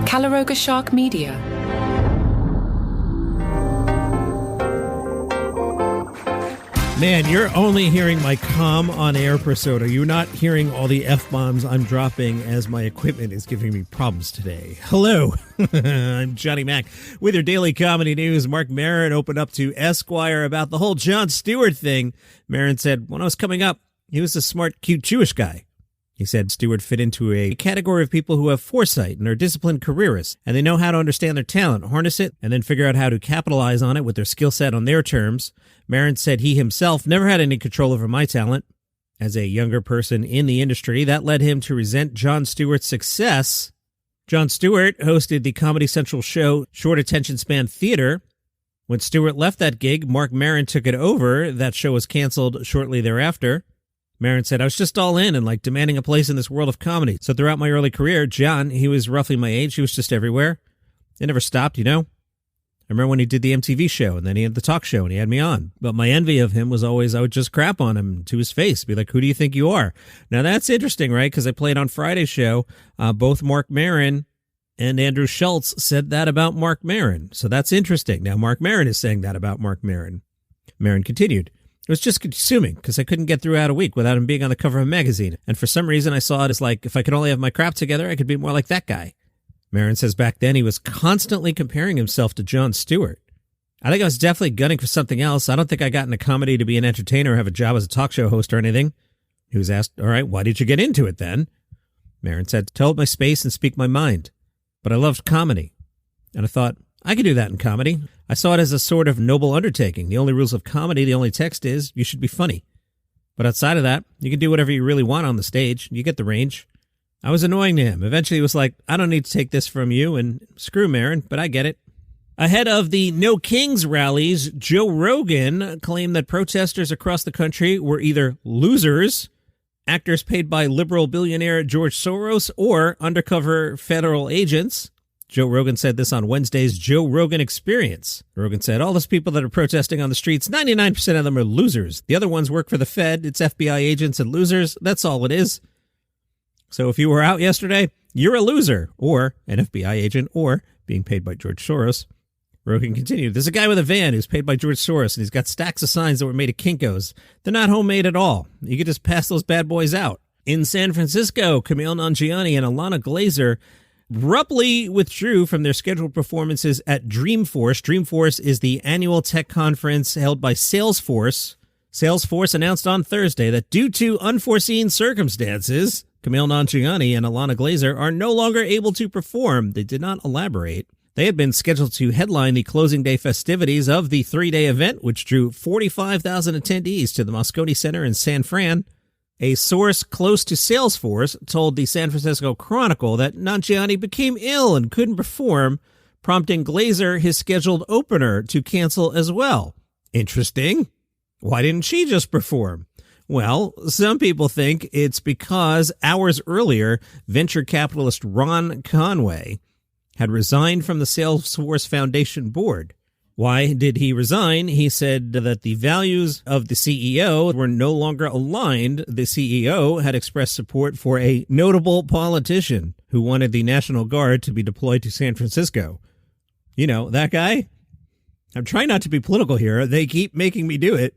Calaroga Shark Media. Man, you're only hearing my calm on-air persona. You're not hearing all the F-bombs I'm dropping as my equipment is giving me problems today. Hello, I'm Johnny Mac with your daily comedy news. Marc Maron opened up to Esquire about the whole Jon Stewartj thing. Maron said, when I was coming up, he was a smart, cute Jewish guy. He said Stewartj fit into a category of people who have foresight and are disciplined careerists, and they know how to understand their talent, harness it, and then figure out how to capitalize on it with their skill set on their terms. Maron said he himself never had any control over my talent. As a younger person in the industry, that led him to resent Jon Stewartj's success. Jon Stewartj hosted the Comedy Central show Short Attention Span Theater. When Stewartj left that gig, Marc Maron took it over. That show was canceled shortly thereafter. Maron said, I was just all in and demanding a place in this world of comedy. So throughout my early career, Jon, he was roughly my age. He was just everywhere. It never stopped, you know. I remember when he did the MTV show, and then he had the talk show, and he had me on. But my envy of him was always I would just crap on him to his face, be like, who do you think you are? Now, that's interesting, right? Because I played on Friday's show. Both Marc Maron and Andrew Schulz said that about Marc Maron. So that's interesting. Now, Marc Maron is saying that about Marc Maron. Maron continued. It was just consuming because I couldn't get throughout a week without him being on the cover of a magazine. And for some reason, I saw it as if I could only have my crap together, I could be more like that guy. Maron says back then he was constantly comparing himself to Jon Stewartj. I think I was definitely gunning for something else. I don't think I got into comedy to be an entertainer or have a job as a talk show host or anything. He was asked, all right, why did you get into it then? Maron said, to hold my space and speak my mind. But I loved comedy. And I thought, I could do that in comedy. I saw it as a sort of noble undertaking. The only rules of comedy, the only text is you should be funny. But outside of that, you can do whatever you really want on the stage. You get the range. I was annoying to him. Eventually he was like, I don't need to take this from you, and screw Maron, but I get it. Ahead of the No Kings rallies, Joe Rogan claimed that protesters across the country were either losers, actors paid by liberal billionaire George Soros, or undercover federal agents. Joe Rogan said this on Wednesday's Joe Rogan Experience. Rogan said, all those people that are protesting on the streets, 99% of them are losers. The other ones work for the Fed. It's FBI agents and losers. That's all it is. So if you were out yesterday, you're a loser, or an FBI agent, or being paid by George Soros. Rogan continued, there's a guy with a van who's paid by George Soros, and he's got stacks of signs that were made of Kinko's. They're not homemade at all. You could just pass those bad boys out. In San Francisco, Kumail Nanjiani and Ilana Glazer abruptly withdrew from their scheduled performances at Dreamforce. Dreamforce is the annual tech conference held by Salesforce. Salesforce announced on Thursday that due to unforeseen circumstances, Kumail Nanjiani and Ilana Glazer are no longer able to perform. They did not elaborate. They had been scheduled to headline the closing day festivities of the three-day event, which drew 45,000 attendees to the Moscone Center in San Fran. A source close to Salesforce told the San Francisco Chronicle that Nanjiani became ill and couldn't perform, prompting Glazer, his scheduled opener, to cancel as well. Interesting. Why didn't she just perform? Well, some people think it's because hours earlier, venture capitalist Ron Conway had resigned from the Salesforce Foundation board. Why did he resign? He said that the values of the CEO were no longer aligned. The CEO had expressed support for a notable politician who wanted the National Guard to be deployed to San Francisco. You know, that guy? I'm trying not to be political here. They keep making me do it.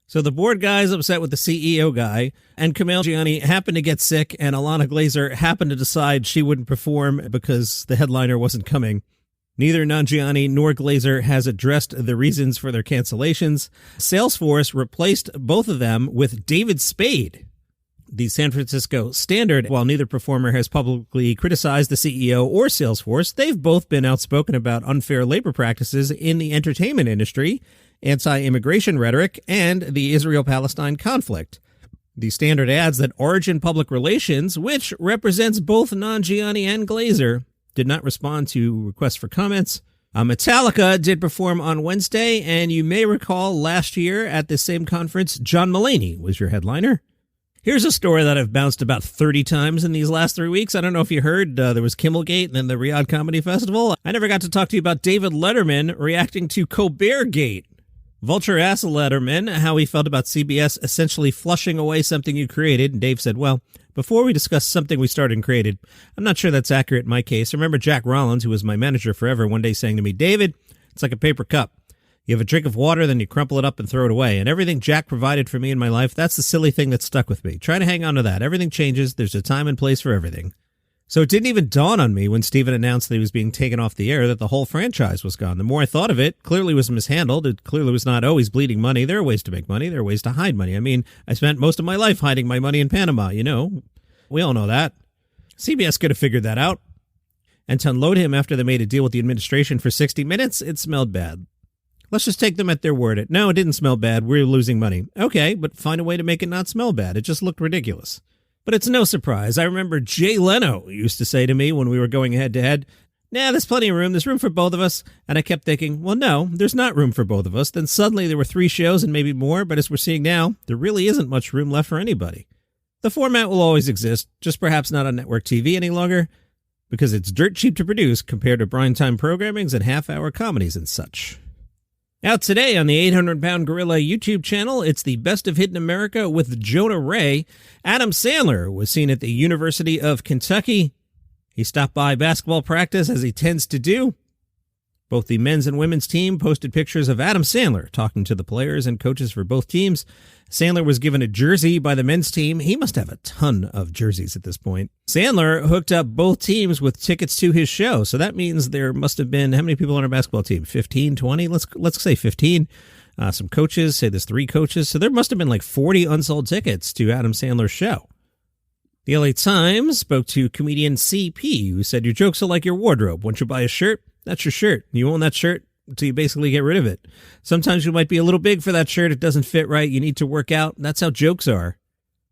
So the board guy's upset with the CEO guy, and Kumail Nanjiani happened to get sick, and Ilana Glazer happened to decide she wouldn't perform because the headliner wasn't coming. Neither Nanjiani nor Glazer has addressed the reasons for their cancellations. Salesforce replaced both of them with David Spade. The San Francisco Standard, while neither performer has publicly criticized the CEO or Salesforce, they've both been outspoken about unfair labor practices in the entertainment industry, anti-immigration rhetoric, and the Israel-Palestine conflict. The Standard adds that Origin Public Relations, which represents both Nanjiani and Glazer, did not respond to requests for comments. Metallica did perform on Wednesday, and you may recall last year at the same conference, John Mulaney was your headliner. Here's a story that I've bounced about 30 times in these last 3 weeks. I don't know if you heard, there was Kimmelgate and then the Riyadh Comedy Festival. I never got to talk to you about David Letterman reacting to Colbertgate. Vulture asked Letterman how he felt about CBS essentially flushing away something you created, and Dave said, well, before we discuss something we started and created, I'm not sure that's accurate in my case. I remember Jack Rollins, who was my manager forever, one day saying to me, David, it's like a paper cup. You have a drink of water, then you crumple it up and throw it away. And everything Jack provided for me in my life, that's the silly thing that stuck with me. Try to hang on to that. Everything changes. There's a time and place for everything. So it didn't even dawn on me when Steven announced that he was being taken off the air that the whole franchise was gone. The more I thought of it, clearly was mishandled. It clearly was not always bleeding money. There are ways to make money. There are ways to hide money. I mean, I spent most of my life hiding my money in Panama, you know. We all know that. CBS could have figured that out. And to unload him after they made a deal with the administration for 60 minutes, it smelled bad. Let's just take them at their word. No, it didn't smell bad. We're losing money. Okay, but find a way to make it not smell bad. It just looked ridiculous. But it's no surprise. I remember Jay Leno used to say to me when we were going head-to-head, nah, there's plenty of room. There's room for both of us. And I kept thinking, well, no, there's not room for both of us. Then suddenly there were 3 shows and maybe more. But as we're seeing now, there really isn't much room left for anybody. The format will always exist, just perhaps not on network TV any longer, because it's dirt cheap to produce compared to primetime programmings and half-hour comedies and such. Out today on the 800-Pound Gorilla YouTube channel, it's the Best of Hidden America with Jonah Ray. Adam Sandler was seen at the University of Kentucky. He stopped by basketball practice, as he tends to do. Both the men's and women's team posted pictures of Adam Sandler talking to the players and coaches for both teams. Sandler was given a jersey by the men's team. He must have a ton of jerseys at this point. Sandler hooked up both teams with tickets to his show. So that means there must have been, how many people on our basketball team? 15, 20? Let's say 15. Some coaches, say there's 3 coaches. So there must have been like 40 unsold tickets to Adam Sandler's show. The LA Times spoke to comedian CP, who said, your jokes are like your wardrobe. Once you buy a shirt, that's your shirt. You own that shirt until you basically get rid of it. Sometimes you might be a little big for that shirt. It doesn't fit right. You need to work out. That's how jokes are.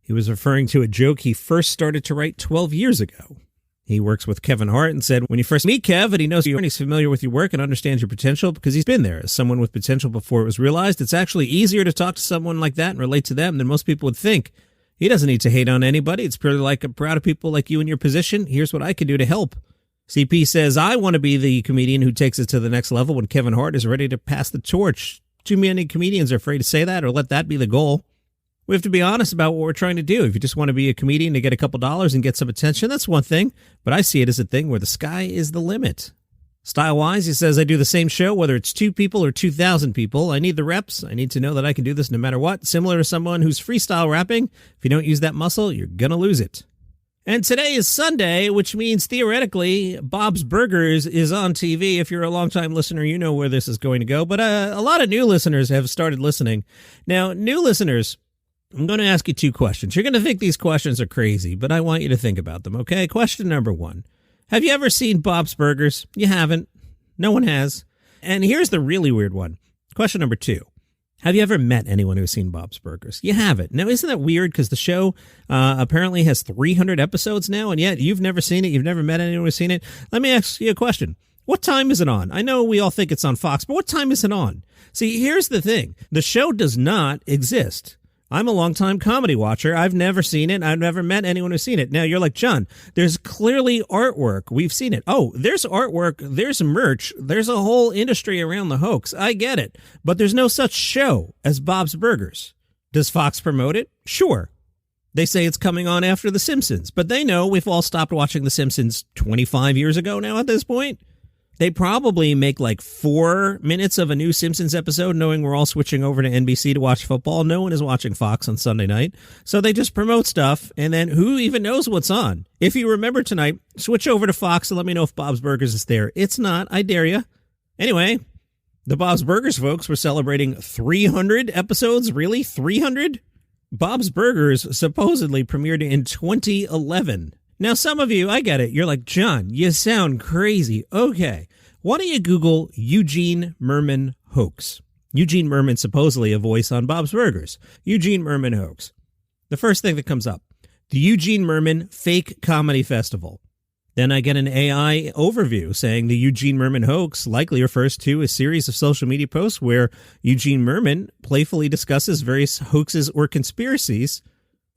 He was referring to a joke he first started to write 12 years ago. He works with Kevin Hart and said, when you first meet Kev and he knows you and he's familiar with your work and understands your potential because he's been there as someone with potential before it was realized, it's actually easier to talk to someone like that and relate to them than most people would think. He doesn't need to hate on anybody. It's purely like, I'm proud of people like you in your position. Here's what I can do to help. CP says, I want to be the comedian who takes it to the next level when Kevin Hart is ready to pass the torch. Too many comedians are afraid to say that or let that be the goal. We have to be honest about what we're trying to do. If you just want to be a comedian to get a couple dollars and get some attention, that's one thing. But I see it as a thing where the sky is the limit. Style-wise, he says, I do the same show, whether it's 2 people or 2,000 people. I need the reps. I need to know that I can do this no matter what. Similar to someone who's freestyle rapping. If you don't use that muscle, you're going to lose it. And today is Sunday, which means theoretically Bob's Burgers is on TV. If you're a longtime listener, you know where this is going to go. But a lot of new listeners have started listening. Now, new listeners, I'm going to ask you 2 questions. You're going to think these questions are crazy, but I want you to think about them, okay? Question number 1. Have you ever seen Bob's Burgers? You haven't. No one has. And here's the really weird one. Question number 2. Have you ever met anyone who's seen Bob's Burgers? You haven't. Now, isn't that weird? Because the show apparently has 300 episodes now, and yet you've never seen it. You've never met anyone who's seen it. Let me ask you a question. What time is it on? I know we all think it's on Fox, but what time is it on? See, here's the thing. The show does not exist. I'm a longtime comedy watcher. I've never seen it. I've never met anyone who's seen it. Now, you're like, John, there's clearly artwork. We've seen it. Oh, there's artwork. There's merch. There's a whole industry around the hoax. I get it. But there's no such show as Bob's Burgers. Does Fox promote it? Sure. They say it's coming on after The Simpsons, but they know we've all stopped watching The Simpsons 25 years ago now at this point. They probably make like 4 minutes of a new Simpsons episode knowing we're all switching over to NBC to watch football. No one is watching Fox on Sunday night. So they just promote stuff, and then who even knows what's on? If you remember tonight, switch over to Fox and let me know if Bob's Burgers is there. It's not. I dare you. Anyway, the Bob's Burgers folks were celebrating 300 episodes. Really? 300? Bob's Burgers supposedly premiered in 2011. Now, some of you, I get it. You're like, John, you sound crazy. Okay. Why don't you Google Eugene Merman hoax? Eugene Merman, supposedly a voice on Bob's Burgers. Eugene Merman hoax. The first thing that comes up, the Eugene Merman Fake Comedy Festival. Then I get an AI overview saying the Eugene Merman hoax likely refers to a series of social media posts where Eugene Merman playfully discusses various hoaxes or conspiracies.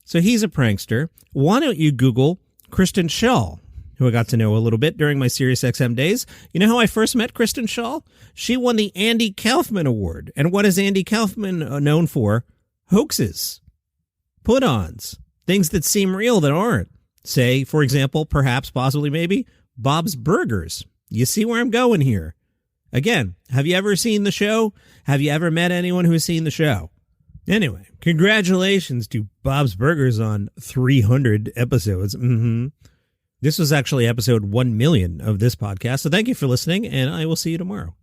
So he's a prankster. Why don't you Google Kristen Schaal? who I got to know a little bit during my SiriusXM days. You know how I first met Kristen Schaal? She won the Andy Kaufman Award. And what is Andy Kaufman known for? Hoaxes, put-ons, things that seem real that aren't. Say, for example, perhaps, possibly, maybe, Bob's Burgers. You see where I'm going here? Again, have you ever seen the show? Have you ever met anyone who's seen the show? Anyway, congratulations to Bob's Burgers on 300 episodes. This was actually episode 1 million of this podcast, so thank you for listening, and I will see you tomorrow.